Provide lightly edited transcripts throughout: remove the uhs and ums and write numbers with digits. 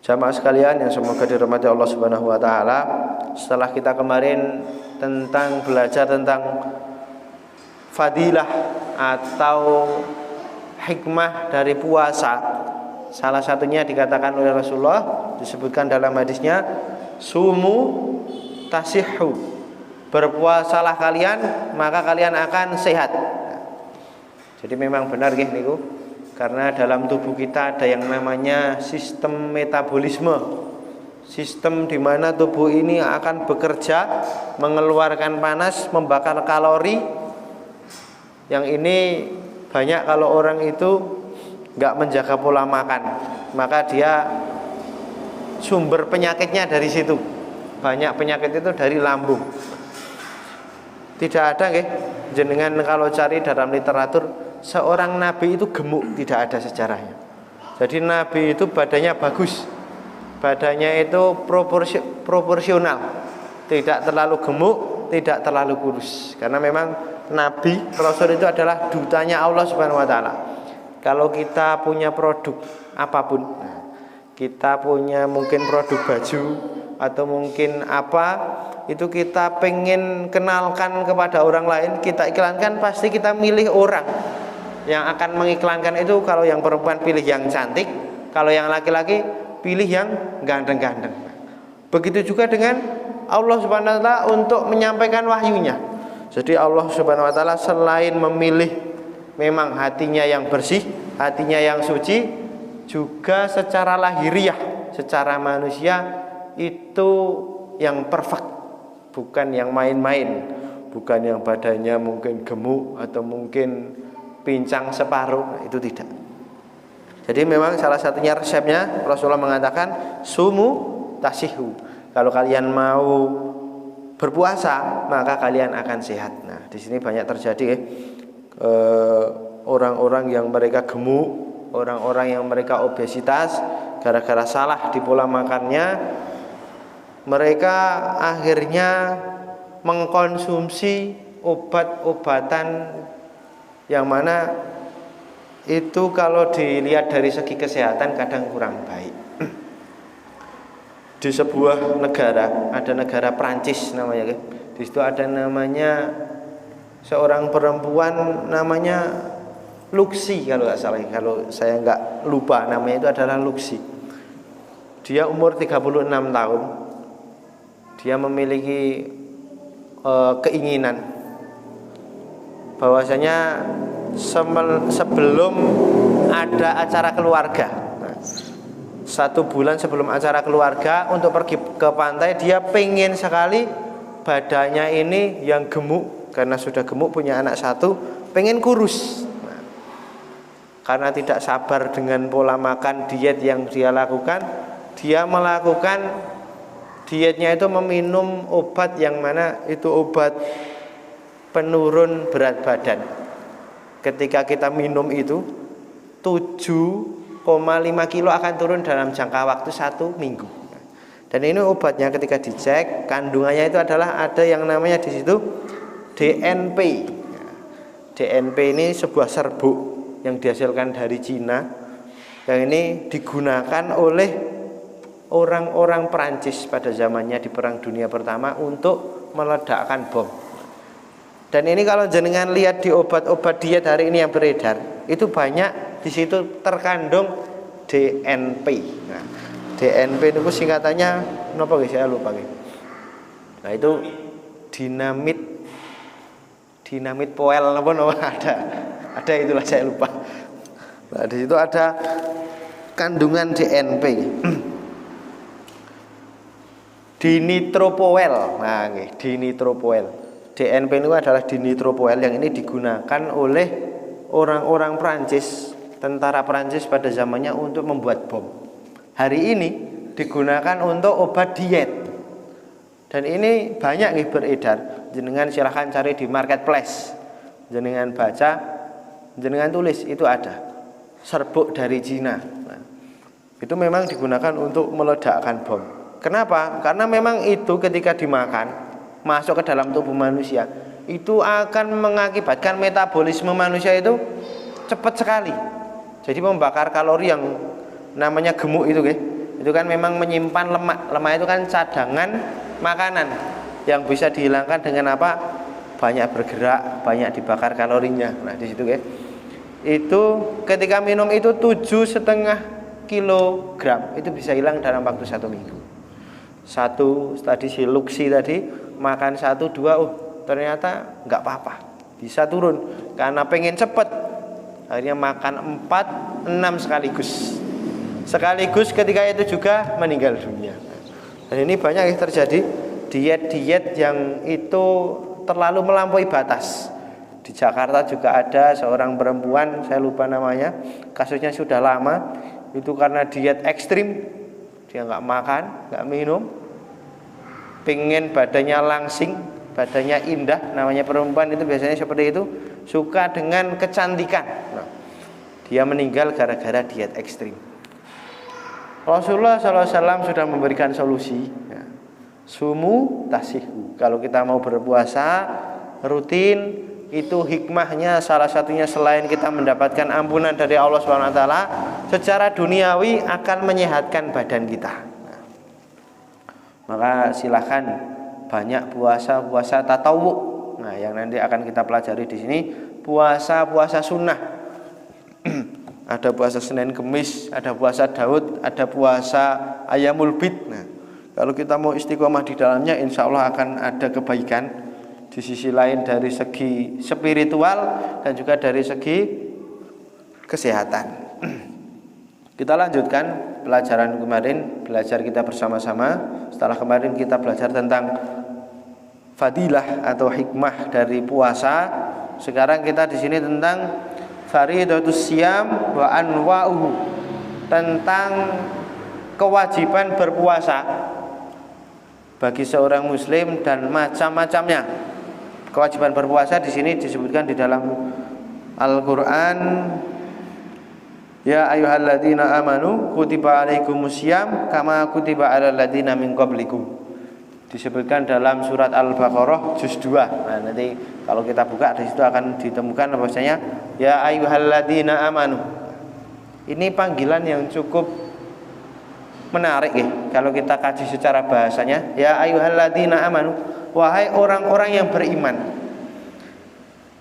Jamaah sekalian yang semoga dirahmati Allah Subhanahu wa taala, setelah kita kemarin belajar tentang fadilah atau hikmah dari puasa, salah satunya dikatakan oleh Rasulullah, disebutkan dalam hadisnya, sumu tasihhu, berpuasalah kalian maka kalian akan sehat. Jadi memang benar nggih niku, karena dalam tubuh kita ada yang namanya sistem metabolisme, sistem di mana tubuh ini akan bekerja, mengeluarkan panas, membakar kalori. Yang ini banyak kalau orang itu nggak menjaga pola makan, maka dia sumber penyakitnya dari situ. Banyak penyakit itu dari lambung. Tidak ada nggih, jenengan kalau cari dalam literatur seorang nabi itu gemuk, tidak ada sejarahnya. Jadi nabi itu badannya bagus, badannya itu proporsional, tidak terlalu gemuk, tidak terlalu kurus. Karena memang nabi, rasul itu adalah dutanya Allah Subhanahu wa taala. Kalau kita punya produk apapun, kita punya mungkin produk baju atau mungkin apa, itu kita pengen kenalkan kepada orang lain, kita iklankan, pasti kita milih orang yang akan mengiklankan itu. Kalau yang perempuan pilih yang cantik, kalau yang laki-laki pilih yang ganteng-ganteng. Begitu juga dengan Allah Subhanahu wa taala untuk menyampaikan wahyunya. Jadi Allah Subhanahu wa taala selain memilih memang hatinya yang bersih, hatinya yang suci, juga secara lahiriah, secara manusia itu yang perfect, bukan yang main-main, bukan yang badannya mungkin gemuk atau mungkin pincang separuh, itu tidak. Jadi memang salah satunya resepnya Rasulullah mengatakan sumu tasihhu. Kalau kalian mau berpuasa maka kalian akan sehat. Nah, di sini banyak terjadi orang-orang yang mereka gemuk, orang-orang yang mereka obesitas gara-gara salah di pola makannya. Mereka akhirnya mengkonsumsi obat-obatan yang mana itu kalau dilihat dari segi kesehatan kadang kurang baik. Di sebuah negara, ada negara Prancis namanya, di situ ada namanya seorang perempuan namanya Luxi kalau nggak salah, kalau saya nggak lupa namanya itu adalah Luxi. Dia umur 36 tahun. Dia memiliki keinginan bahwasanya sebelum ada acara keluarga, 1 bulan sebelum acara keluarga untuk pergi ke pantai, dia pengen sekali badannya ini yang gemuk, karena sudah gemuk punya anak 1, pengen kurus. Karena tidak sabar dengan pola makan diet yang dia lakukan, dia melakukan dietnya itu meminum obat yang mana itu obat penurun berat badan. Ketika kita minum itu 7,5 kilo akan turun dalam jangka waktu 1 minggu. Dan ini obatnya ketika dicek kandungannya itu adalah ada yang namanya di situ DNP. DNP ini sebuah serbuk yang dihasilkan dari Cina, yang ini digunakan oleh orang-orang Perancis pada zamannya di Perang Dunia Pertama untuk meledakkan bom. Dan ini kalau jenengan lihat di obat-obat diet hari ini yang beredar, itu banyak di situ terkandung DNP. Nah, DNP itu singkatannya apa guys? Saya lupa guys. Nah, itu dinamit poel apa nama ada itulah saya lupa. Nah, di situ ada kandungan DNP. Dinitropoel. Nah, nggih, dinitropoel. DNP itu adalah dinitropoel yang ini digunakan oleh orang-orang Prancis, tentara Prancis pada zamannya untuk membuat bom. Hari ini digunakan untuk obat diet. Dan ini banyak nih beredar. Jenengan silahkan cari di marketplace. Jenengan baca, jenengan tulis, itu ada. Serbuk dari Cina. Nah, itu memang digunakan untuk meledakkan bom. Kenapa? Karena memang itu ketika dimakan masuk ke dalam tubuh manusia, itu akan mengakibatkan metabolisme manusia itu cepat sekali. Jadi membakar kalori yang namanya gemuk itu Itu kan memang menyimpan lemak. Lemak itu kan cadangan makanan yang bisa dihilangkan dengan apa? Banyak bergerak, banyak dibakar kalorinya. Nah, di situ ya. Itu ketika minum itu 7,5 kilogram itu bisa hilang dalam waktu 1 minggu. Satu tadi si Luxi tadi makan 1-2, ternyata nggak apa-apa, bisa turun karena pengen cepet. Akhirnya makan 4-6 sekaligus ketika itu juga meninggal dunia. Dan ini banyak yang terjadi diet-diet yang itu terlalu melampaui batas. Di Jakarta juga ada seorang perempuan, saya lupa namanya, kasusnya sudah lama. Itu karena diet ekstrim, dia nggak makan, nggak minum, pengen badannya langsing, badannya indah. Namanya perempuan itu biasanya seperti itu, suka dengan kecantikan. Nah, dia meninggal gara-gara diet ekstrim. Rasulullah SAW sudah memberikan solusi, ya. Sumu tasihu. Kalau kita mau berpuasa rutin, itu hikmahnya salah satunya selain kita mendapatkan ampunan dari Allah SWT, secara duniawi akan menyehatkan badan kita. Nah, maka silahkan banyak puasa tatawu. Nah, yang nanti akan kita pelajari di sini puasa sunnah. Ada puasa Senin Kemis, ada puasa Daud, ada puasa Ayamul Bid. Nah, kalau kita mau istiqomah di dalamnya, insya Allah akan ada kebaikan. Di sisi lain dari segi spiritual dan juga dari segi kesehatan. Kita lanjutkan pelajaran kemarin, belajar kita bersama-sama. Setelah kemarin kita belajar tentang fadilah atau hikmah dari puasa. Sekarang kita di sini tentang faridatus siyam wa anwa'uhu, tentang kewajiban berpuasa bagi seorang muslim dan macam-macamnya. Kewajiban berpuasa di sini disebutkan di dalam Al-Qur'an, ya ayyuhalladzina amanu kutiba alaikumusiyam kama kutiba alal ladzina min qablikum. Disebutkan dalam surat Al-Baqarah juz 2. Nah, nanti kalau kita buka di situ akan ditemukan bahwasanya ya ayyuhalladzina amanu. Ini panggilan yang cukup menarik ya. Kalau kita kaji secara bahasanya, ya ayyuhalladzina amanu, wahai orang-orang yang beriman.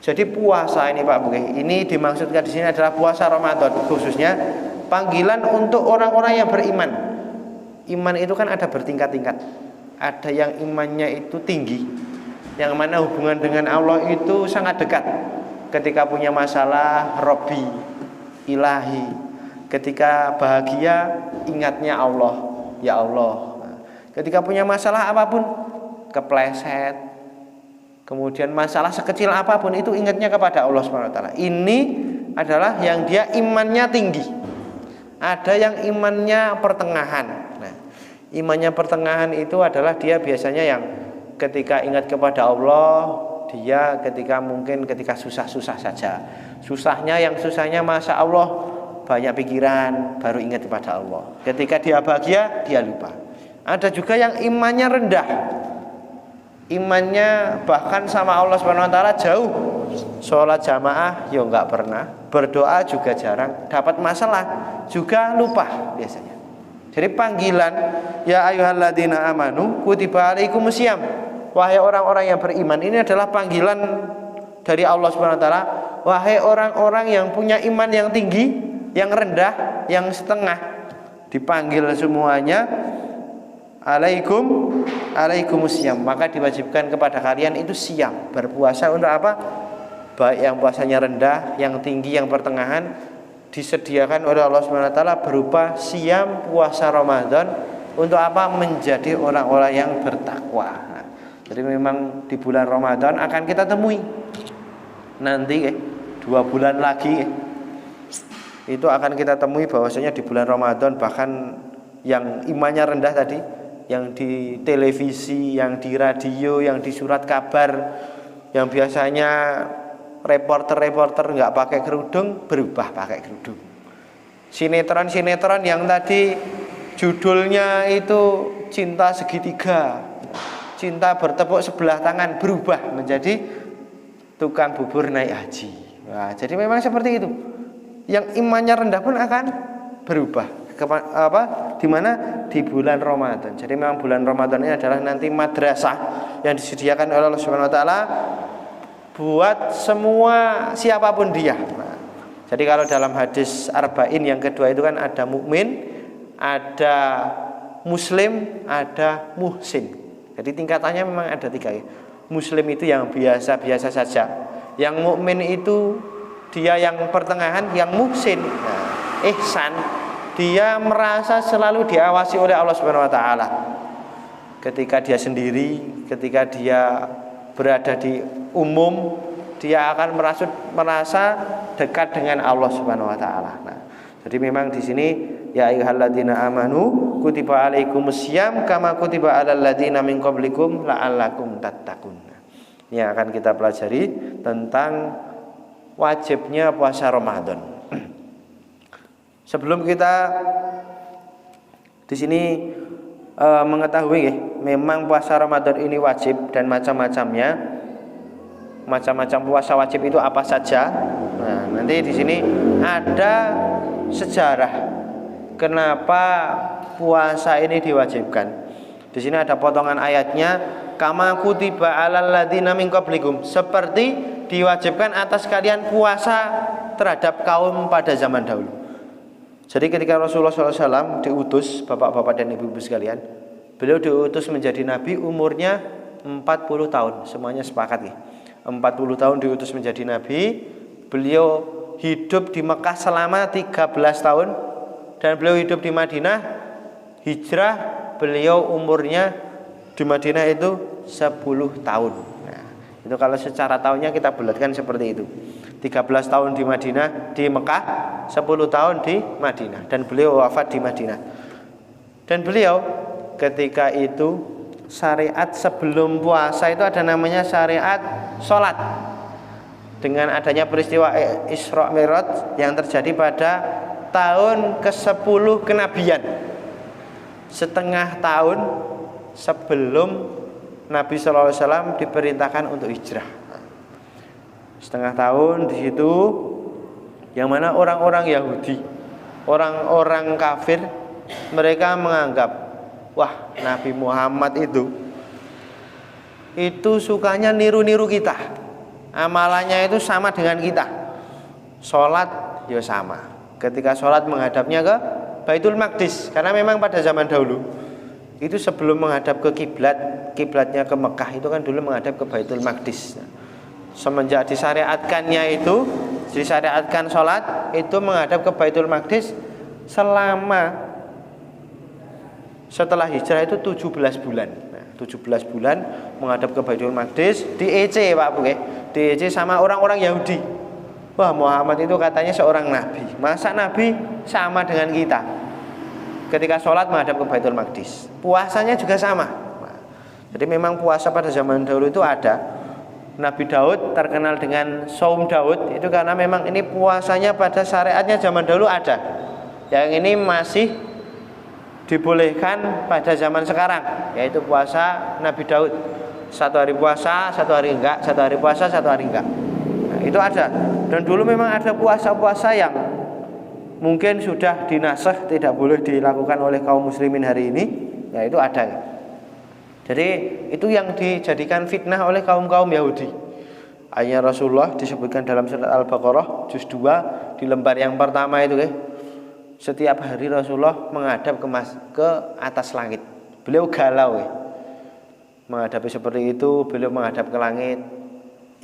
Jadi puasa ini Pak Buki, ini dimaksudkan di sini adalah puasa Ramadan, khususnya panggilan untuk orang-orang yang beriman. Iman itu kan ada bertingkat-tingkat. Ada yang imannya itu tinggi, yang mana hubungan dengan Allah itu sangat dekat. Ketika punya masalah, Robbi, Ilahi. Ketika bahagia, ingatnya Allah, ya Allah. Ketika punya masalah apapun, kepleset, kemudian masalah sekecil apapun itu ingatnya kepada Allah SWT. Ini adalah yang dia imannya tinggi. Ada yang imannya pertengahan. Nah, imannya pertengahan itu adalah dia biasanya yang ketika ingat kepada Allah, dia ketika susah-susah saja. Susahnya Masya Allah, banyak pikiran, baru ingat kepada Allah. Ketika dia bahagia, dia lupa. Ada juga yang imannya rendah, imannya bahkan sama Allah SWT jauh. Sholat jamaah ya enggak pernah, berdoa juga jarang, dapat masalah juga lupa biasanya. Jadi panggilan ya ayyuhalladzina amanu kutiba alaikumusiyam, wahai orang-orang yang beriman, ini adalah panggilan dari Allah SWT. Wahai orang-orang yang punya iman yang tinggi, yang rendah, yang setengah, dipanggil semuanya alaikumusiyam, maka diwajibkan kepada kalian itu siam, berpuasa. Untuk apa? Baik yang puasanya rendah, yang tinggi, yang pertengahan, disediakan oleh Allah SWT berupa siam puasa Ramadan. Untuk apa? Menjadi orang-orang yang bertakwa. Nah, jadi memang di bulan Ramadan akan kita temui nanti 2 bulan lagi itu akan kita temui bahwasanya di bulan Ramadan, bahkan yang imannya rendah tadi, yang di televisi, yang di radio, yang di surat kabar, yang biasanya reporter nggak pakai kerudung berubah pakai kerudung. Sinetron yang tadi judulnya itu cinta segitiga, cinta bertepuk sebelah tangan, berubah menjadi tukang bubur naik haji. Nah, jadi memang seperti itu. Yang imannya rendah pun akan berubah. Di mana? Di bulan Ramadan. Jadi memang bulan Ramadan ini adalah nanti madrasah yang disediakan oleh Allah Subhanahu wa taala buat semua siapapun dia. Nah, jadi kalau dalam hadis Arba'in yang kedua itu kan ada mukmin, ada muslim, ada muhsin. Jadi tingkatannya memang ada 3 ya. Muslim itu yang biasa-biasa saja. Yang mukmin itu dia yang pertengahan, yang muhsin. Nah, ihsan, dia merasa selalu diawasi oleh Allah Subhanahu wa taala. Ketika dia sendiri, ketika dia berada di umum, dia akan merasa dekat dengan Allah Subhanahu wa taala. Nah, jadi memang di sini ya ayyuhalladzina amanu kutiba alaikumusiyam kama kutiba alal ladzina min qablikum la'allakum tattaqun. Ini akan kita pelajari tentang wajibnya puasa Ramadan. Sebelum kita di sini mengetahui ya, memang puasa Ramadan ini wajib dan macam-macamnya. Macam-macam puasa wajib itu apa saja? Nah, nanti di sini ada sejarah kenapa puasa ini diwajibkan. Di sini ada potongan ayatnya, kama kutiba alal ladzina min qablikum, seperti diwajibkan atas kalian puasa terhadap kaum pada zaman dahulu. Jadi ketika Rasulullah SAW diutus, bapak-bapak dan ibu-ibu sekalian, beliau diutus menjadi nabi umurnya 40 tahun. Semuanya sepakat ya. 40 tahun diutus menjadi nabi. Beliau hidup di Mekah selama 13 tahun. Dan beliau hidup di Madinah, hijrah beliau umurnya di Madinah itu 10 tahun. Nah, itu kalau secara tahunnya kita bulatkan seperti itu. 13 tahun di Madinah, di Mekah, 10 tahun di Madinah, dan beliau wafat di Madinah. Dan beliau ketika itu syariat sebelum puasa itu ada namanya syariat sholat. Dengan adanya peristiwa Isra Mi'raj yang terjadi pada tahun ke-10 kenabian, setengah tahun sebelum Nabi SAW diperintahkan untuk hijrah. Setengah tahun di situ, yang mana orang-orang Yahudi, orang-orang kafir, mereka menganggap, wah, Nabi Muhammad itu sukanya niru-niru kita, amalannya itu sama dengan kita, sholat ya sama. Ketika sholat menghadapnya ke Baitul Maqdis, karena memang pada zaman dahulu itu sebelum menghadap ke kiblatnya ke Mekah itu kan dulu menghadap ke Baitul Maqdis. Semenjak disyariatkannya itu, disyariatkan sholat itu menghadap ke Baitul Maqdis selama setelah hijrah itu 17 bulan. Nah, 17 bulan menghadap ke Baitul Maqdis, diece Pak Bu, diece sama orang-orang Yahudi. Wah, Muhammad itu katanya seorang nabi. Masa nabi sama dengan kita? Ketika sholat menghadap ke Baitul Maqdis. Puasanya juga sama. Nah, jadi memang puasa pada zaman dahulu itu ada. Nabi Daud terkenal dengan Saum Daud itu karena memang ini puasanya pada syariatnya zaman dahulu ada. Yang ini masih dibolehkan pada zaman sekarang, yaitu puasa Nabi Daud. 1 hari puasa, 1 hari enggak, 1 hari puasa, 1 hari enggak. Nah, itu ada. Dan dulu memang ada puasa-puasa yang mungkin sudah dinasakh, tidak boleh dilakukan oleh kaum muslimin hari ini, ya itu ada. Jadi itu yang dijadikan fitnah oleh kaum-kaum Yahudi. Ayat Rasulullah disebutkan dalam surat Al-Baqarah juz 2 di lembar yang pertama itu setiap hari Rasulullah menghadap ke atas langit. Beliau galau menghadapi seperti itu, beliau menghadap ke langit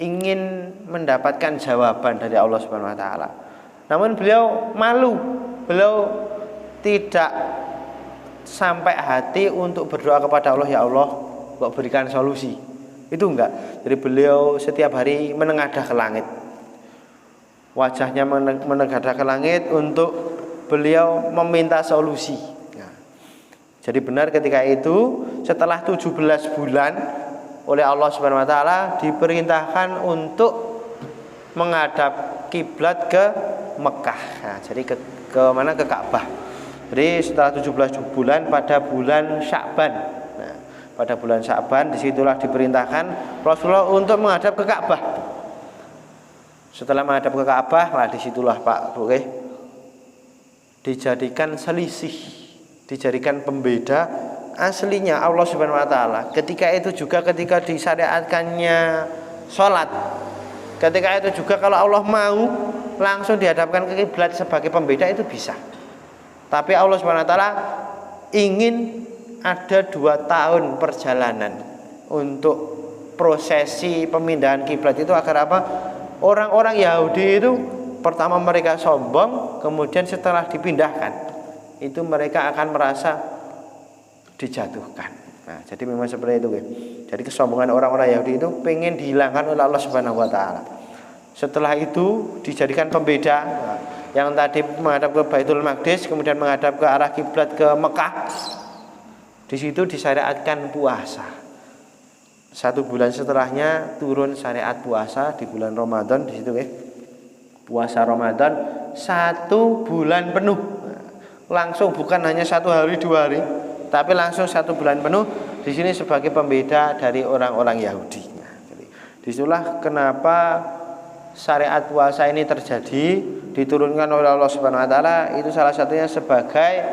ingin mendapatkan jawaban dari Allah Subhanahu wa taala. Namun beliau malu, beliau tidak sampai hati untuk berdoa kepada Allah, ya Allah, kok berikan solusi. Itu enggak. Jadi beliau setiap hari menengadah ke langit. Wajahnya menengadah ke langit untuk beliau meminta solusi. Nah, jadi benar ketika itu setelah 17 bulan oleh Allah Subhanahu wa taala diperintahkan untuk menghadap kiblat ke Mekah. Nah, jadi ke mana? Ke Ka'bah. Jadi setelah 17 bulan pada bulan Sya'ban. Nah, pada bulan Sya'ban disitulah diperintahkan Rasulullah untuk menghadap ke Ka'bah. Setelah menghadap ke Ka'bah, lah disitulah Pak Bu, dijadikan selisih, dijadikan pembeda aslinya Allah Subhanahu wa taala. Ketika itu juga ketika disyariatkannya sholat, ketika itu juga kalau Allah mau langsung dihadapkan ke kiblat sebagai pembeda itu bisa. Tapi Allah Subhanahu wa taala ingin ada 2 tahun perjalanan untuk prosesi pemindahan kiblat itu agar apa? Orang-orang Yahudi itu pertama mereka sombong, kemudian setelah dipindahkan itu mereka akan merasa dijatuhkan. Nah, jadi memang seperti itu. Jadi kesombongan orang-orang Yahudi itu pengen dihilangkan oleh Allah Subhanahu wa taala. Setelah itu dijadikan pembeda. Yang tadi menghadap ke Baitul Maqdis, kemudian menghadap ke arah kiblat ke Mekah. Di situ disyariatkan puasa. 1 bulan setelahnya turun syariat puasa di bulan Ramadan di situ puasa Ramadan 1 bulan penuh. Langsung bukan hanya 1 hari 2 hari, tapi langsung 1 bulan penuh. Di sini sebagai pembeda dari orang-orang Yahudi. Jadi disitulah kenapa syariat puasa ini terjadi, diturunkan oleh Allah Subhanahu wa taala, itu salah satunya sebagai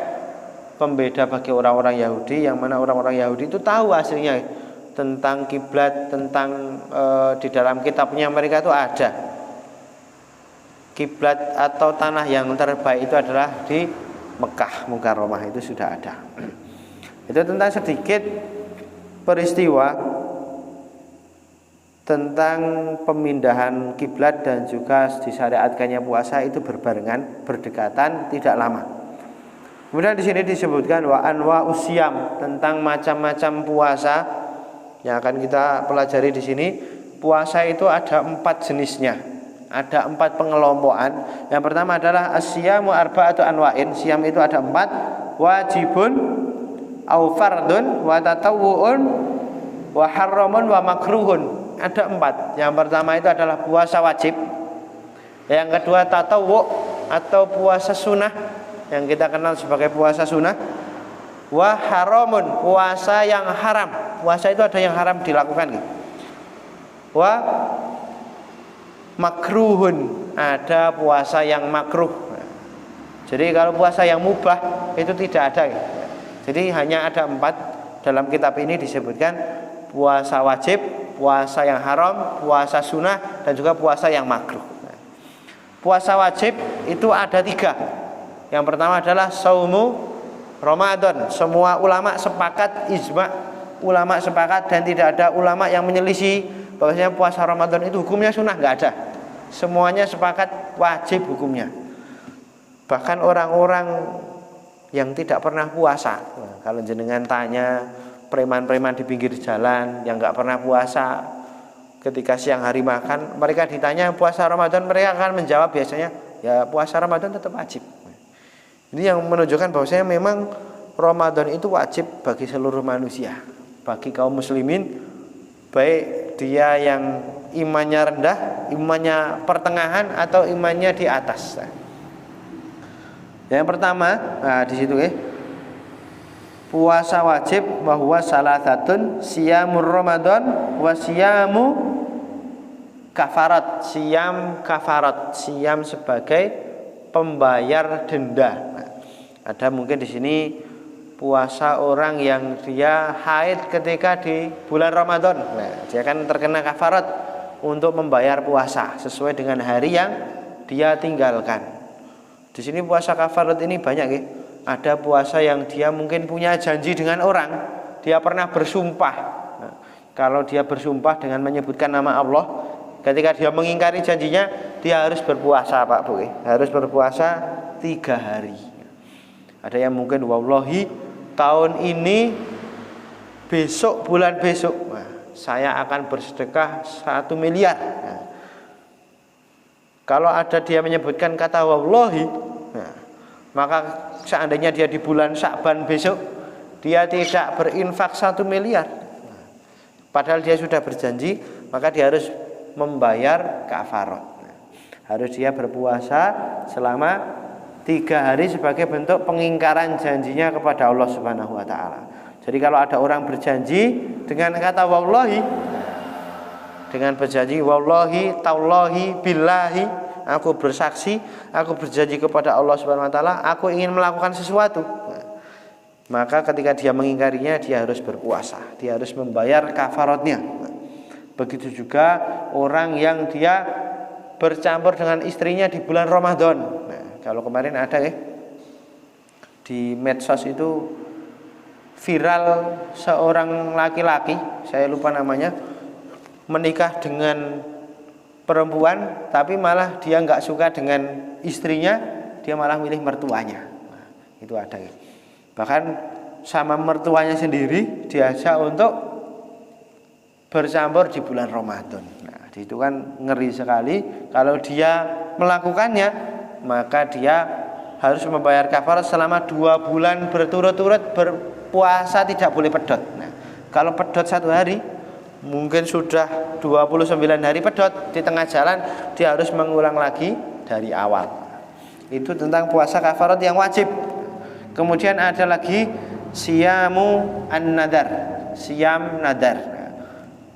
pembeda bagi orang-orang Yahudi, yang mana orang-orang Yahudi itu tahu aslinya tentang kiblat, tentang di dalam kitabnya mereka itu ada kiblat atau tanah yang terbaik itu adalah di Mekah Mukarramah, itu sudah ada. Itu tentang sedikit peristiwa tentang pemindahan kiblat dan juga disyariatkannya puasa itu berbarengan, berdekatan, tidak lama. Kemudian di sini disebutkan wa anwa usyam, tentang macam-macam puasa yang akan kita pelajari di sini. Puasa itu ada 4 jenisnya, ada 4 pengelompokan. Yang pertama adalah asyamu arba'atu anwa'in. Siam itu ada 4, wajibun, au fardun, wa tatawwu'un, wa harramun, wa makruhun. Ada 4. Yang pertama itu adalah puasa wajib. Yang kedua tatawwu' atau puasa sunnah, yang kita kenal sebagai puasa sunnah. Wa haramun, puasa yang haram. Puasa itu ada yang haram dilakukan. Wa makruhun, ada puasa yang makruh. Jadi kalau puasa yang mubah itu tidak ada. Jadi hanya ada 4 dalam kitab ini disebutkan: puasa wajib, puasa yang haram, puasa sunnah, dan juga puasa yang makruh. Puasa wajib itu ada 3. Yang pertama adalah saumu Ramadan. Semua ulama sepakat, ijma ulama sepakat, dan tidak ada ulama yang menyelisih bahwasanya puasa Ramadan itu hukumnya sunnah, nggak ada. Semuanya sepakat wajib hukumnya. Bahkan orang-orang yang tidak pernah puasa, kalau jenengan tanya preman-preman di pinggir jalan yang nggak pernah puasa, ketika siang hari makan, mereka ditanya puasa Ramadan, mereka akan menjawab biasanya, ya puasa Ramadan tetap wajib. Ini yang menunjukkan bahwasanya memang Ramadan itu wajib bagi seluruh manusia, bagi kaum muslimin, baik dia yang imannya rendah, imannya pertengahan, atau imannya di atas. Yang pertama, di situ puasa wajib bahwa salasatun siyamur Ramadan wa siyamu kafarat. Siyam kafarat, siyam sebagai pembayar denda. Ada mungkin di sini puasa orang yang dia haid ketika di bulan Ramadan. Nah, dia kan terkena kafarat untuk membayar puasa sesuai dengan hari yang dia tinggalkan. Di sini puasa kafarat ini banyak ya. Ada puasa yang dia mungkin punya janji dengan orang, dia pernah bersumpah. Nah, kalau dia bersumpah dengan menyebutkan nama Allah, ketika dia mengingkari janjinya, dia harus berpuasa, Pak Bu. Harus berpuasa 3 hari. Ada yang mungkin wallahi tahun ini besok, bulan besok, saya akan bersedekah 1 miliar. Nah, kalau ada dia menyebutkan kata wallahi, maka seandainya dia di bulan Sya'ban besok, dia tidak berinfak 1 miliar, padahal dia sudah berjanji, maka dia harus membayar kafarat. Harus dia berpuasa selama 3 hari sebagai bentuk pengingkaran janjinya kepada Allah Subhanahu wa taala. Jadi kalau ada orang berjanji dengan kata wallahi, dengan berjanji wallahi, tallahi, billahi, aku bersaksi, aku berjanji kepada Allah Subhanahu wa taala, aku ingin melakukan sesuatu. Maka ketika dia mengingkarinya, dia harus berpuasa, dia harus membayar kafaratnya. Begitu juga orang yang dia bercampur dengan istrinya di bulan Ramadan. Nah, kalau kemarin ada di medsos itu viral seorang laki-laki, saya lupa namanya, menikah dengan perempuan, tapi malah dia nggak suka dengan istrinya, dia malah milih mertuanya. Nah, itu ada. Bahkan sama mertuanya sendiri diajak untuk bercampur di bulan Ramadan. Nah, itu kan ngeri sekali. Kalau dia melakukannya, maka dia harus membayar kafarat selama 2 bulan berturut-turut berpuasa, tidak boleh pedot. Nah, kalau pedot 1 hari, mungkin sudah 29 hari pedot, di tengah jalan dia harus mengulang lagi dari awal. Itu tentang puasa kafarat yang wajib. Kemudian ada lagi siyamu an-nadar, siyam nadar.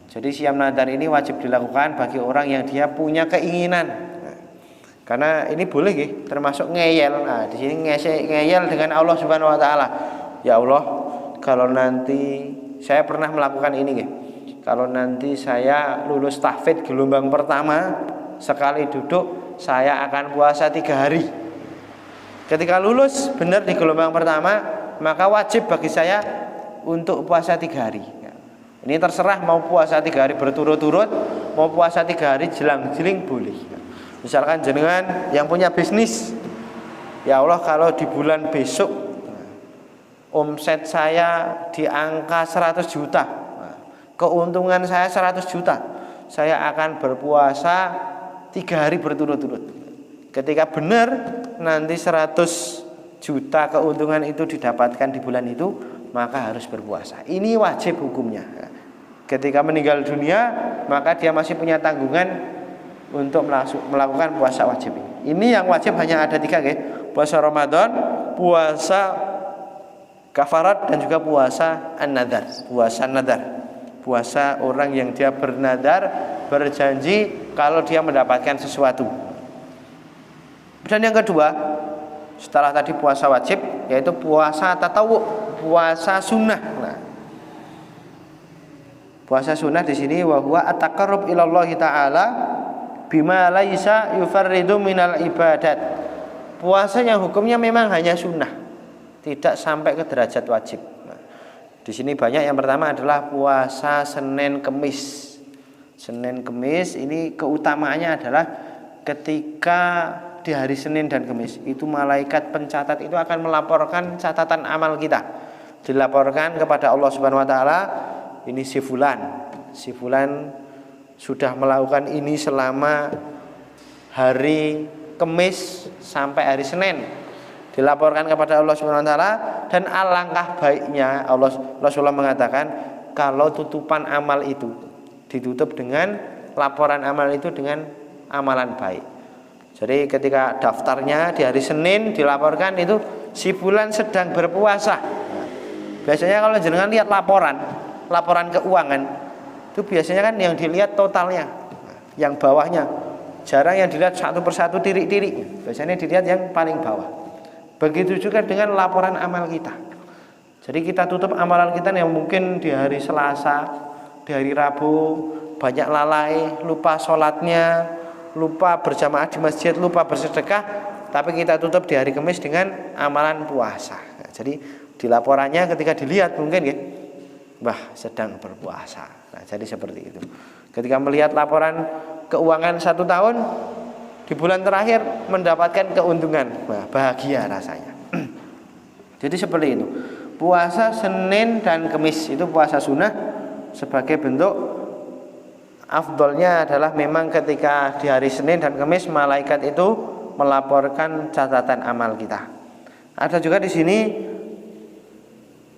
Jadi siam nadar ini wajib dilakukan bagi orang yang dia punya keinginan. Karena ini boleh termasuk ngeyel. Nah, di sini ngeyel dengan Allah Subhanahu wa taala. Ya Allah, kalau nanti saya pernah melakukan ini kalau nanti saya lulus tahfidz gelombang pertama, sekali duduk saya akan puasa 3 hari. Ketika lulus benar di gelombang pertama, maka wajib bagi saya untuk puasa 3 hari. Ini terserah mau puasa 3 hari berturut-turut, mau puasa 3 hari jelang-jeling boleh. Misalkan jenengan yang punya bisnis, ya Allah kalau di bulan besok omset saya di angka 100 juta, keuntungan saya 100 juta, saya akan berpuasa 3 hari berturut-turut. Ketika benar nanti 100 juta keuntungan itu didapatkan di bulan itu, maka harus berpuasa. Ini wajib hukumnya. Ketika meninggal dunia, maka dia masih punya tanggungan untuk melakukan puasa wajib. Ini yang wajib hanya ada 3 puasa Ramadan, puasa kafarat, dan juga puasa an-nadar, puasa nadar. Puasa orang yang dia bernadar, berjanji kalau dia mendapatkan sesuatu. Dan yang kedua, setelah tadi puasa wajib, yaitu puasa tatawwu, puasa sunnah. Nah, puasa sunnah di sini wa huwa at-taqarrub ila Allah taala bima laisa yufarridu minal ibadat. Puasa yang hukumnya memang hanya sunnah, tidak sampai ke derajat wajib. Nah, di sini banyak. Yang pertama adalah puasa Senin Kemis. Senin Kemis ini keutamaannya adalah ketika di hari Senin dan Kemis itu malaikat pencatat itu akan melaporkan catatan amal kita, dilaporkan kepada Allah Subhanahu wa taala. Ini si fulan sudah melakukan ini selama hari Kemis sampai hari Senin, dilaporkan kepada Allah Subhanahu wa taala. Dan alangkah baiknya, Rasulullah mengatakan kalau tutupan amal itu ditutup dengan laporan amal itu dengan amalan baik. Jadi ketika daftarnya di hari Senin dilaporkan itu si fulan sedang berpuasa. Biasanya kalau jenengan lihat laporan keuangan itu biasanya kan yang dilihat totalnya, yang bawahnya. Jarang yang dilihat satu persatu tirik-tirik. Biasanya dilihat yang paling bawah. Begitu juga dengan laporan amal kita. Jadi kita tutup amalan kita yang mungkin di hari Selasa, di hari Rabu banyak lalai, lupa sholatnya, lupa berjamaah di masjid, lupa bersedekah, tapi kita tutup di hari Kamis dengan amalan puasa. Nah, jadi di laporannya ketika dilihat mungkin wah sedang berpuasa. Nah, jadi seperti itu. Ketika melihat laporan keuangan 1 tahun di bulan terakhir mendapatkan keuntungan, wah bahagia rasanya. Jadi seperti itu. Puasa Senin dan Kamis itu puasa sunnah. Sebagai bentuk afdolnya adalah memang ketika di hari Senin dan Kamis malaikat itu melaporkan catatan amal kita. Ada juga di sini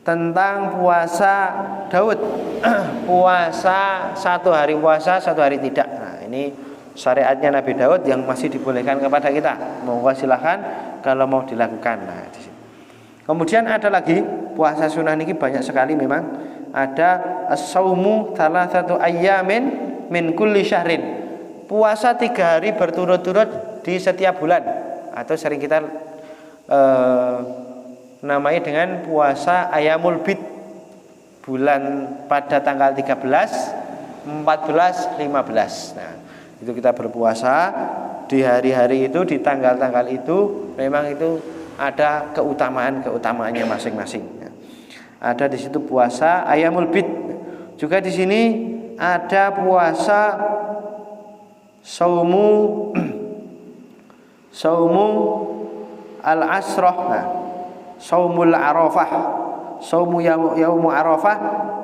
tentang puasa Daud, puasa 1 hari puasa 1 hari tidak. Nah, ini syariatnya Nabi Daud yang masih dibolehkan kepada kita. Monggo silahkan kalau mau dilakukan. Nah, di sini. Kemudian ada lagi puasa sunnah ini banyak sekali memang. Ada as-saumu 3 ayyamin min kulli syahrin. Puasa 3 hari berturut-turut di setiap bulan, atau sering kita namai dengan puasa Ayyamul Bid, bulan pada tanggal 13, 14, 15. Nah, itu kita berpuasa di hari-hari itu, di tanggal-tanggal itu, memang itu ada keutamaannya masing-masing. Ada di situ puasa Ayyamul Bid. Juga di sini ada puasa saumu al-asrah. Nah, saumul arafah, saumu yaumu arafah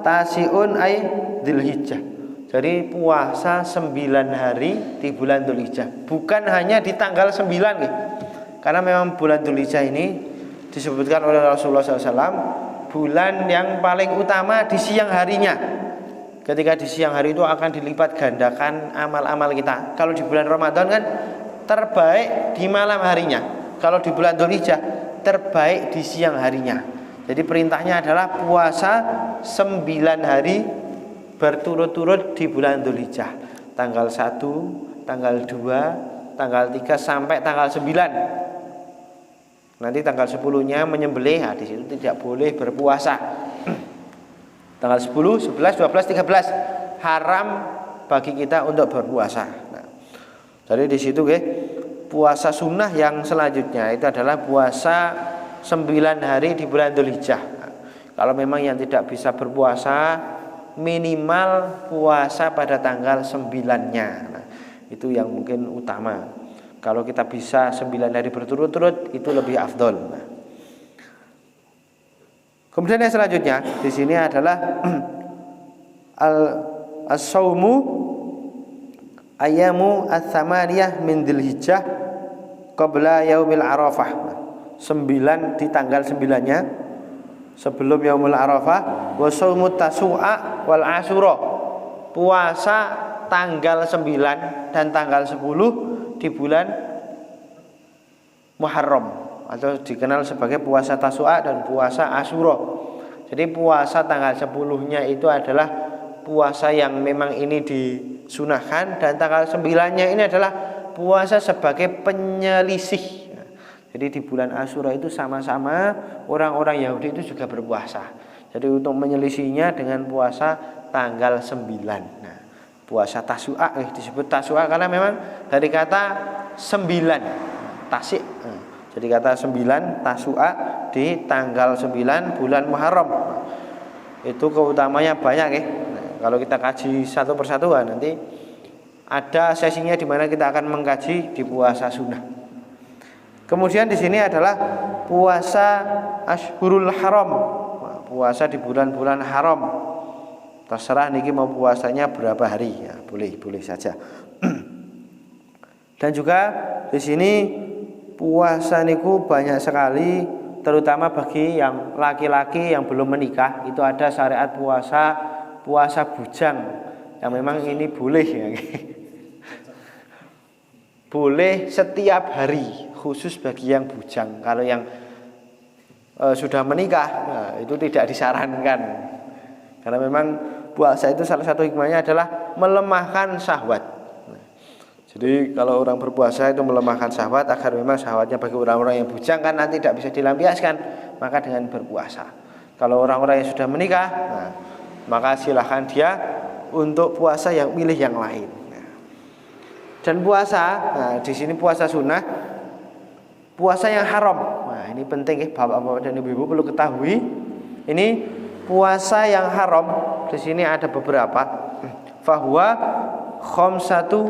tasiun ay dzulhijjah. Jadi puasa 9 hari di bulan Dzulhijjah, bukan hanya di tanggal 9 gitu. Karena memang bulan Dzulhijjah ini disebutkan oleh Rasulullah SAW bulan yang paling utama di siang harinya. Ketika di siang hari itu akan dilipat gandakan amal-amal kita. Kalau di bulan Ramadan kan terbaik di malam harinya. Kalau di bulan Dzulhijjah terbaik di siang harinya. Jadi perintahnya adalah puasa 9 hari berturut-turut di bulan Dzulhijjah. Tanggal 1, tanggal 2, tanggal 3 sampai tanggal 9. Nanti tanggal 10-nya menyembelih. Nah, di situ tidak boleh berpuasa. Tanggal 10, 11, 12, 13 haram bagi kita untuk berpuasa. Nah, jadi di situ puasa sunnah yang selanjutnya itu adalah puasa 9 hari di bulan Dzulhijjah. Nah, kalau memang yang tidak bisa berpuasa, minimal puasa pada tanggal 9-nya. Nah, itu yang mungkin utama. Kalau kita bisa 9 hari berturut-turut itu lebih afdol. Nah, kemudian yang selanjutnya di sini adalah as-saumu ayyamu ats-tsamaniyah min Dzulhijjah qabla yaumil arafah. 9 di tanggal 9-nya sebelum yaumul arafah. Wa shaumut tasu'a wal asyura, puasa tanggal 9 dan tanggal 10 di bulan Muharram, atau dikenal sebagai puasa Tasu'a dan puasa Asyura. Jadi puasa tanggal 10-nya itu adalah puasa yang memang ini disunahkan, dan tanggal 9-nya ini adalah puasa sebagai penyelisih. Jadi di bulan Asyura itu sama-sama orang-orang Yahudi itu juga berpuasa. Jadi untuk menyelisihinya dengan puasa tanggal 9. Nah, puasa Tasu'a disebut Tasu'a karena memang dari kata 9 tasik. Jadi kata 9 Tasu'a di tanggal 9 bulan Muharram. Itu keutamanya banyak ya. Nah, kalau kita kaji satu persatu nanti ada sesinya di mana kita akan mengkaji di puasa sunnah. Kemudian di sini adalah puasa Ashhurul Haram. Puasa di bulan-bulan haram. Terserah niki mau puasanya berapa hari ya, boleh saja. Dan juga di sini puasa niku banyak sekali, terutama bagi yang laki-laki yang belum menikah, itu ada syariat puasa bujang yang memang ini boleh ya. Boleh setiap hari, khusus bagi yang bujang. Kalau yang sudah menikah, nah, itu tidak disarankan. Karena memang puasa itu salah satu hikmahnya adalah melemahkan syahwat. Jadi kalau orang berpuasa itu melemahkan syahwat agar memang syahwatnya bagi orang-orang yang bujang kan nanti tidak bisa dilampiaskan, maka dengan berpuasa. Kalau orang-orang yang sudah menikah, nah, maka silahkan dia untuk puasa yang milih yang lain. Dan puasa, nah, di sini puasa sunnah, puasa yang haram. Nah, ini penting ya, bapak-bapak dan ibu-ibu perlu ketahui. Ini puasa yang haram di sini ada beberapa. Fahuwa khamsatu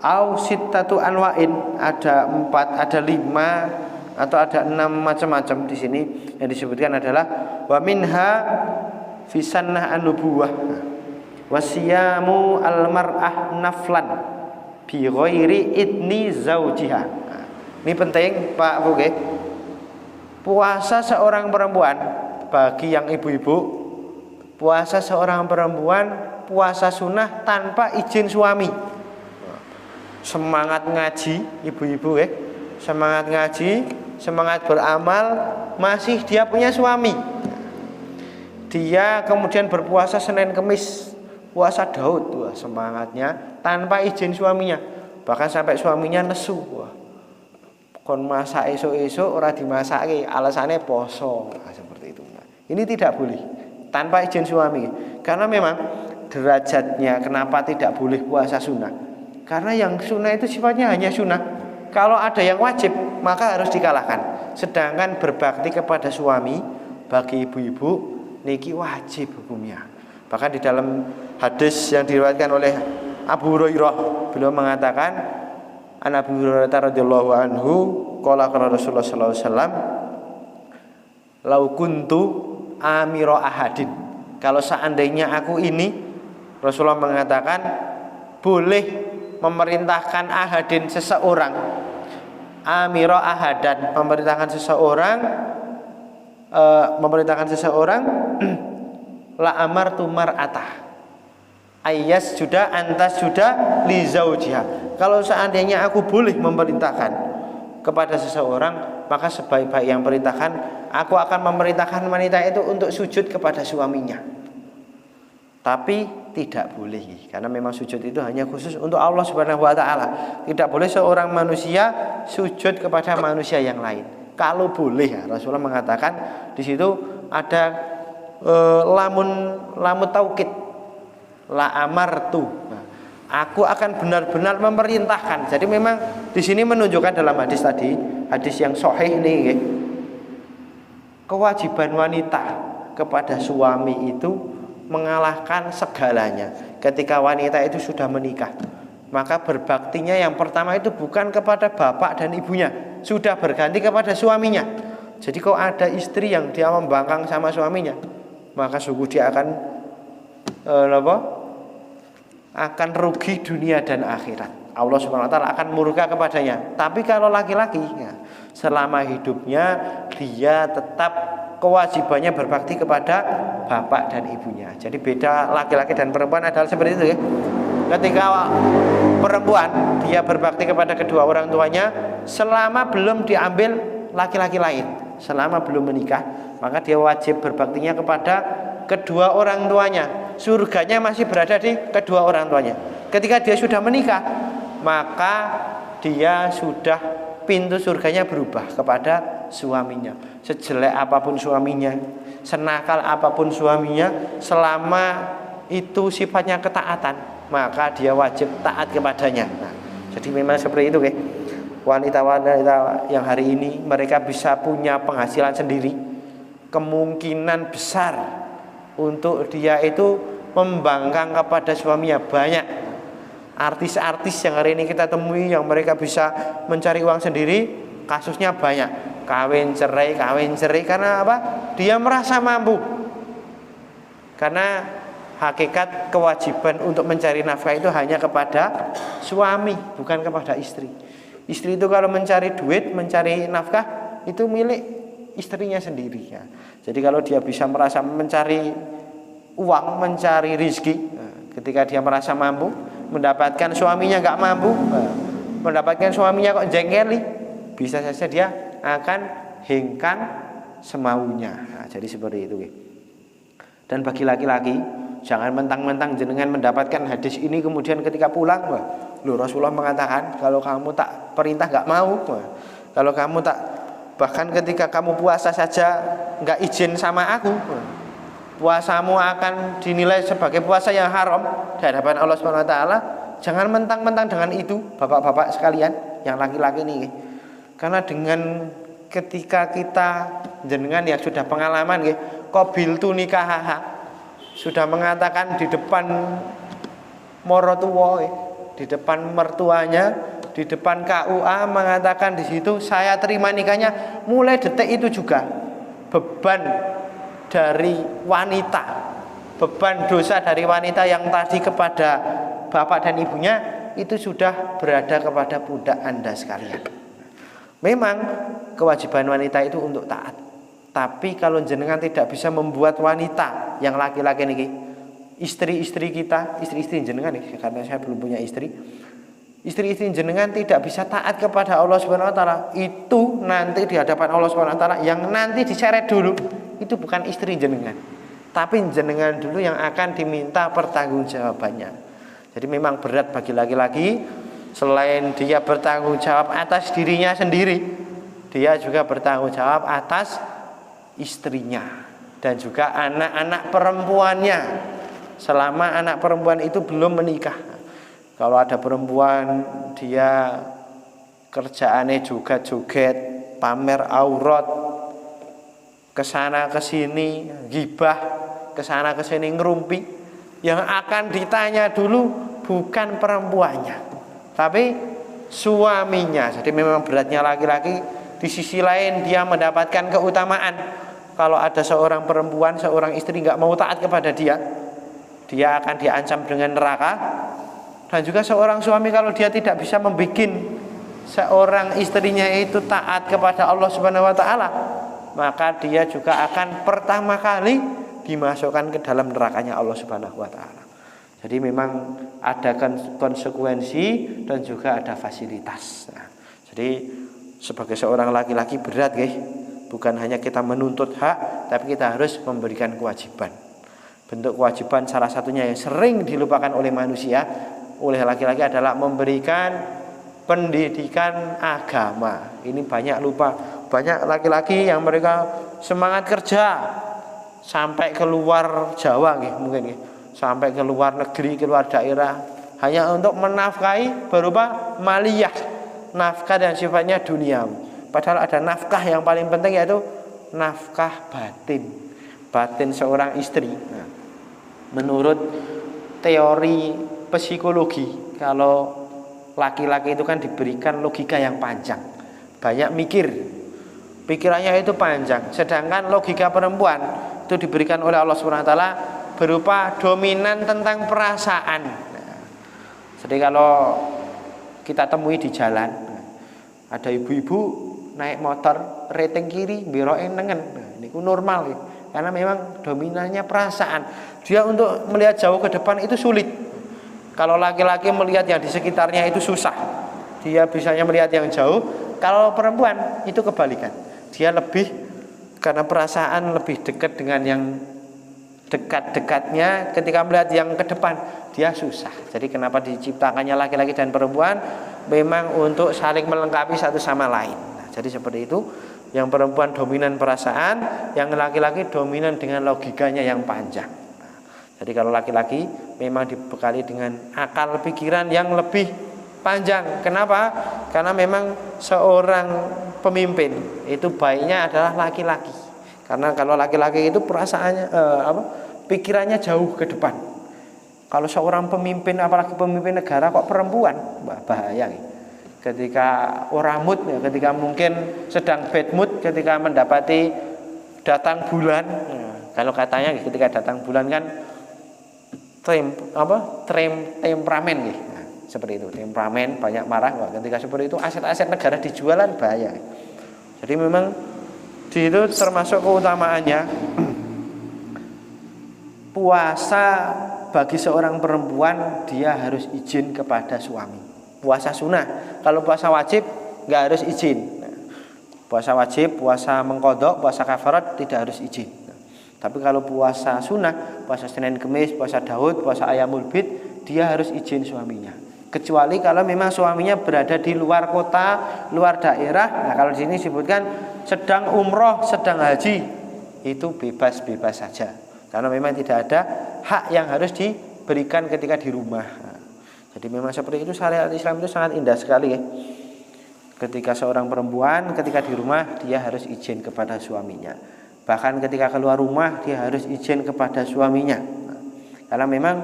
au sittatu anwa'in, ada 4, ada 5 atau ada 6 macam-macam di sini. Yang disebutkan adalah wa minha fi sunnah an-nubuwah wasiyamu al-mar'ah naflan bi ghairi idni zaujiha. Ini penting Pak Buke. Puasa seorang perempuan, bagi yang ibu-ibu, puasa seorang perempuan puasa sunnah tanpa izin suami. Semangat ngaji ibu-ibu semangat ngaji, semangat beramal, masih dia punya suami. Dia kemudian berpuasa Senin Kemis, puasa Daud, semangatnya tanpa izin suaminya. Bahkan sampai suaminya nesu. Wah, kon masak esuk-esuk ora dimasake, alasannya poso. Nah, seperti itu. Nah, ini tidak boleh tanpa izin suami. Karena memang derajatnya kenapa tidak boleh puasa sunnah? Karena yang sunnah itu sifatnya hanya sunnah. Kalau ada yang wajib maka harus dikalahkan. Sedangkan berbakti kepada suami bagi ibu-ibu niki wajib hukumnya. Bahkan di dalam hadis yang diriwayatkan oleh Abu Hurairah, beliau mengatakan, an Abu Hurairah radhiyallahu anhu qala qala Rasulullah sallallahu alaihi wasallam, lau kuntu amira ahadin. Kalau seandainya aku ini, Rasulullah mengatakan, boleh memerintahkan ahadin seseorang, amira ahadan, memerintahkan seseorang la amartu mar'atah ayas juda antas juda li zaujiha. Kalau seandainya aku boleh memerintahkan kepada seseorang, maka sebaik-baik yang perintahkan, aku akan memerintahkan wanita itu untuk sujud kepada suaminya. Tapi tidak boleh, karena memang sujud itu hanya khusus untuk Allah Subhanahu wa taala. Tidak boleh seorang manusia sujud kepada manusia yang lain. Kalau boleh, ya, Rasulullah mengatakan di situ ada lamun taukid, la amartu. Nah, aku akan benar-benar memerintahkan. Jadi memang di sini menunjukkan dalam hadis tadi, hadis yang sahih ini, kewajiban wanita kepada suami itu mengalahkan segalanya. Ketika wanita itu sudah menikah, maka berbaktinya yang pertama itu bukan kepada bapak dan ibunya, sudah berganti kepada suaminya. Jadi kalau ada istri yang dia membangkang sama suaminya, maka sungguh dia akan akan rugi dunia dan akhirat. Allah Subhanahu wa taala akan murka kepadanya. Tapi kalau laki-laki, ya, selama hidupnya dia tetap kewajibannya berbakti kepada bapak dan ibunya. Jadi beda laki-laki dan perempuan adalah seperti itu, ya. Ketika perempuan dia berbakti kepada kedua orang tuanya selama belum diambil laki-laki lain, selama belum menikah, maka dia wajib berbaktinya kepada kedua orang tuanya. Surganya masih berada di kedua orang tuanya. Ketika dia sudah menikah, maka dia sudah, pintu surganya berubah kepada suaminya. Sejelek apapun suaminya, senakal apapun suaminya, selama itu sifatnya ketaatan, maka dia wajib taat kepadanya. Nah, jadi memang seperti itu, wanita-wanita yang hari ini mereka bisa punya penghasilan sendiri, kemungkinan besar untuk dia itu membangkang kepada suaminya banyak. Artis-artis yang hari ini kita temui yang mereka bisa mencari uang sendiri, kasusnya banyak. Kawin cerai karena apa? Dia merasa mampu. Karena hakikat kewajiban untuk mencari nafkah itu hanya kepada suami, bukan kepada istri. Istri itu kalau mencari duit, mencari nafkah, itu milik istrinya sendiri, ya. Jadi kalau dia bisa merasa mencari uang, mencari rezeki, ketika dia merasa mampu, mendapatkan suaminya nggak mampu, mendapatkan suaminya kok jengkeli, bisa saja dia akan hengkang semaunya. Nah, jadi seperti itu. Dan bagi laki-laki, jangan mentang-mentang jenengan mendapatkan hadis ini kemudian ketika pulang, Rasulullah mengatakan kalau kamu tak perintah nggak mau, kalau kamu tak, bahkan ketika kamu puasa saja nggak izin sama aku, puasamu akan dinilai sebagai puasa yang haram di hadapan Allah Subhanahu wa taala. Jangan mentang-mentang dengan itu, bapak-bapak sekalian yang laki-laki ini. Karena dengan ketika kita jenengan yang sudah pengalaman, qabiltu nikahaha, sudah mengatakan di depan morotuwa, di depan mertuanya, di depan KUA, mengatakan di situ saya terima nikahnya. Mulai detik itu juga beban dari wanita, beban dosa dari wanita yang tadi kepada bapak dan ibunya itu sudah berada kepada pundak Anda sekalian. Memang kewajiban wanita itu untuk taat. Tapi kalau jenengan tidak bisa membuat wanita yang laki-laki ini, istri-istri kita, istri-istri jenengan nih, karena saya belum punya istri, istri-istri jenengan tidak bisa taat kepada Allah Subhanahu wa taala, itu nanti di hadapan Allah Subhanahu wa taala yang nanti diseret dulu itu bukan istri jenengan, tapi jenengan dulu yang akan diminta pertanggungjawabannya. Jadi memang berat bagi laki-laki Selain dia bertanggung jawab atas dirinya sendiri, dia juga bertanggung jawab atas istrinya dan juga anak-anak perempuannya selama anak perempuan itu belum menikah. Kalau ada perempuan dia kerjaannya juga joget, pamer aurat, kesana kesini gibah, kesana kesini ngerumpi, yang akan ditanya dulu bukan perempuannya tapi suaminya. Jadi memang beratnya laki-laki. Di sisi lain dia mendapatkan keutamaan. Kalau ada seorang perempuan, seorang istri nggak mau taat kepada dia, dia akan diancam dengan neraka. Dan juga seorang suami kalau dia tidak bisa membuat seorang istrinya itu taat kepada Allah Subhanahu wa taala, maka dia juga akan pertama kali dimasukkan ke dalam nerakanya Allah Subhanahu wa taala. Jadi memang ada konsekuensi dan juga ada fasilitas. Nah, jadi sebagai seorang laki-laki berat, guys. Bukan hanya kita menuntut hak, tapi kita harus memberikan kewajiban. Bentuk kewajiban salah satunya yang sering dilupakan oleh manusia, oleh laki-laki adalah memberikan pendidikan agama. Ini banyak lupa. Banyak laki-laki yang mereka semangat kerja sampai keluar Jawa, mungkin sampai ke luar negeri, keluar daerah, hanya untuk menafkahi berupa maliyah, nafkah dan sifatnya duniawi. Padahal ada nafkah yang paling penting, yaitu nafkah batin seorang istri. Nah, menurut teori psikologi, kalau laki-laki itu kan diberikan logika yang panjang, banyak mikir, pikirannya itu panjang. Sedangkan logika perempuan itu diberikan oleh Allah SWT berupa dominan tentang perasaan. Nah, jadi kalau kita temui di jalan, ada ibu-ibu naik motor rating kiri, beroke nengen. Nah, ini normal ya. Karena memang dominannya perasaan. Dia untuk melihat jauh ke depan itu sulit. Kalau laki-laki melihat yang di sekitarnya itu susah, dia bisanya melihat yang jauh. Kalau perempuan itu kebalikan, dia lebih, karena perasaan lebih dekat dengan yang dekat-dekatnya. Ketika melihat yang ke depan, dia susah. Jadi kenapa diciptakannya laki-laki dan perempuan? Memang untuk saling melengkapi satu sama lain. Nah, jadi seperti itu. Yang perempuan dominan perasaan, yang laki-laki dominan dengan logikanya yang panjang. Nah, jadi kalau laki-laki memang dibekali dengan akal pikiran yang lebih panjang. Kenapa? Karena memang seorang pemimpin itu baiknya adalah laki-laki. Karena kalau laki-laki itu perasaannya pikirannya jauh ke depan. Kalau seorang pemimpin, apalagi pemimpin negara kok perempuan, bahaya. Ketika orang mood, ketika mungkin sedang bad mood, ketika mendapati datang bulan. Kalau katanya ketika datang bulan kan temperamen gitu. Nah, seperti itu, temperamen, banyak marah. Ketika seperti itu aset-aset negara dijualan, bahaya. Jadi memang di itu termasuk keutamaannya puasa bagi seorang perempuan, dia harus izin kepada suami. Puasa sunnah. Kalau puasa wajib nggak harus izin. Nah, puasa wajib, puasa mengkodok, puasa kafarat tidak harus izin. Nah, tapi kalau puasa sunnah, puasa Senin Kemis, puasa Daud, puasa Ayamul Bid, dia harus izin suaminya. Kecuali kalau memang suaminya berada di luar kota, luar daerah. Nah, kalau di sini disebutkan sedang umroh, sedang haji, itu bebas-bebas saja. Karena memang tidak ada hak yang harus diberikan ketika di rumah. Jadi memang seperti itu, syariat Islam itu sangat indah sekali ya. Ketika seorang perempuan ketika di rumah, dia harus izin kepada suaminya. Bahkan ketika keluar rumah, dia harus izin kepada suaminya. Karena memang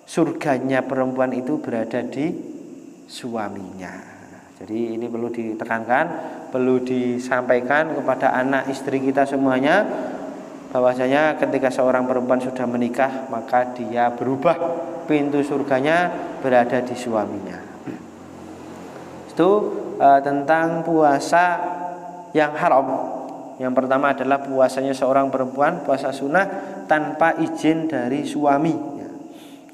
surganya perempuan itu berada di suaminya. Jadi ini perlu ditekankan, perlu disampaikan kepada anak istri kita semuanya, bahwasanya ketika seorang perempuan sudah menikah, maka dia berubah, pintu surganya berada di suaminya. Itu tentang puasa yang haram. Yang pertama adalah puasanya seorang perempuan, puasa sunnah tanpa izin dari suami.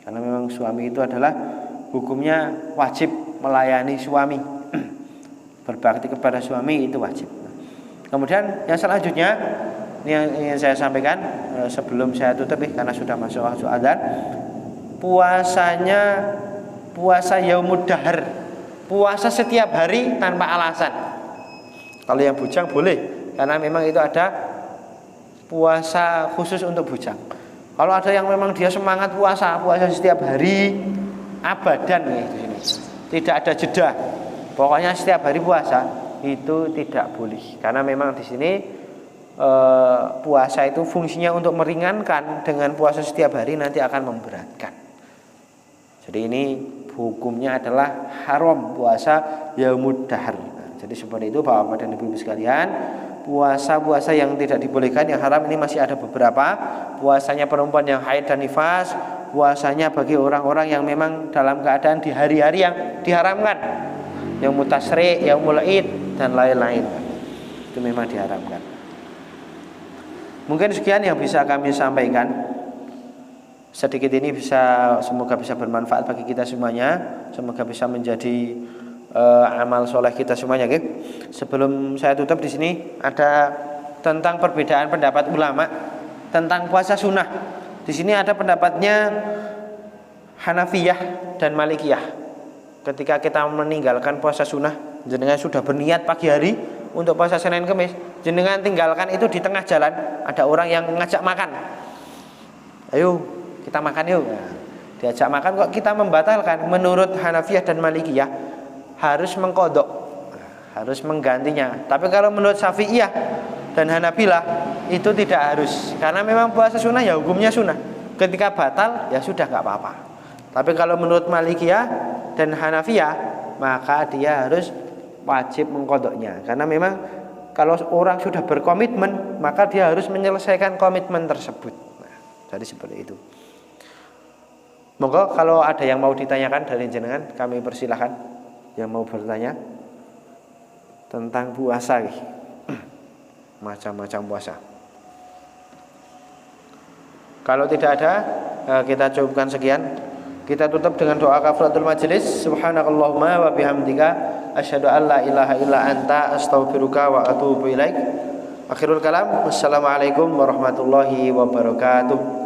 Karena memang suami itu adalah hukumnya wajib melayani suami, berbakti kepada suami itu wajib. Kemudian yang selanjutnya, ini yang saya sampaikan sebelum saya tutup karena sudah masuk waktu adzan. Puasanya puasa yaumud dahar, puasa setiap hari tanpa alasan. Kalau yang bujang boleh, karena memang itu ada puasa khusus untuk bujang. Kalau ada yang memang dia semangat puasa setiap hari abadan nih di sini, tidak ada jeda, pokoknya setiap hari puasa, itu tidak boleh. Karena memang di sini puasa itu fungsinya untuk meringankan, dengan puasa setiap hari nanti akan memberatkan. Jadi ini hukumnya adalah haram puasa yaumud dahar. Jadi seperti itu Bapak dan Ibu sekalian, puasa-puasa yang tidak dibolehkan, yang haram ini masih ada beberapa. Puasanya perempuan yang haid dan nifas, puasanya bagi orang-orang yang memang dalam keadaan di hari-hari yang diharamkan, yang mutasri, yang id dan lain-lain, itu memang diharamkan. Mungkin sekian yang bisa kami sampaikan. Sedikit ini semoga bisa bermanfaat bagi kita semuanya, semoga bisa menjadi amal soleh kita semuanya. Okay? Sebelum saya tutup, di sini ada tentang perbedaan pendapat ulama tentang puasa sunnah. Di sini ada pendapatnya Hanafiyah dan Malikiyah. Ketika kita meninggalkan puasa sunnah, jenengan sudah berniat pagi hari untuk puasa Senin Kemis, jenengan tinggalkan itu di tengah jalan, ada orang yang ngajak makan, ayo kita makan yuk. Nah, diajak makan kok kita membatalkan. Menurut Hanafiyah dan Malikiyah harus mengkodok, harus menggantinya. Tapi kalau menurut Syafi'iyah dan Hanabilah itu tidak harus, karena memang puasa sunnah ya hukumnya sunnah. Ketika batal ya sudah nggak apa-apa. Tapi kalau menurut Malikiyah dan Hanafiyah, maka dia harus wajib mengkodoknya. Karena memang kalau orang sudah berkomitmen, maka dia harus menyelesaikan komitmen tersebut. Nah, jadi seperti itu. Monggo kalau ada yang mau ditanyakan dari jenengan, kami persilahkan yang mau bertanya tentang puasa, macam-macam puasa. Kalau tidak ada, kita cukupkan sekian. Kita tutup dengan doa kafaratul majelis. Subhanakallahumma wa bihamdika asyhadu an la ilaha illa anta astaghfiruka wa atubu ilaik. Akhirul kalam. Wassalamualaikum warahmatullahi wabarakatuh.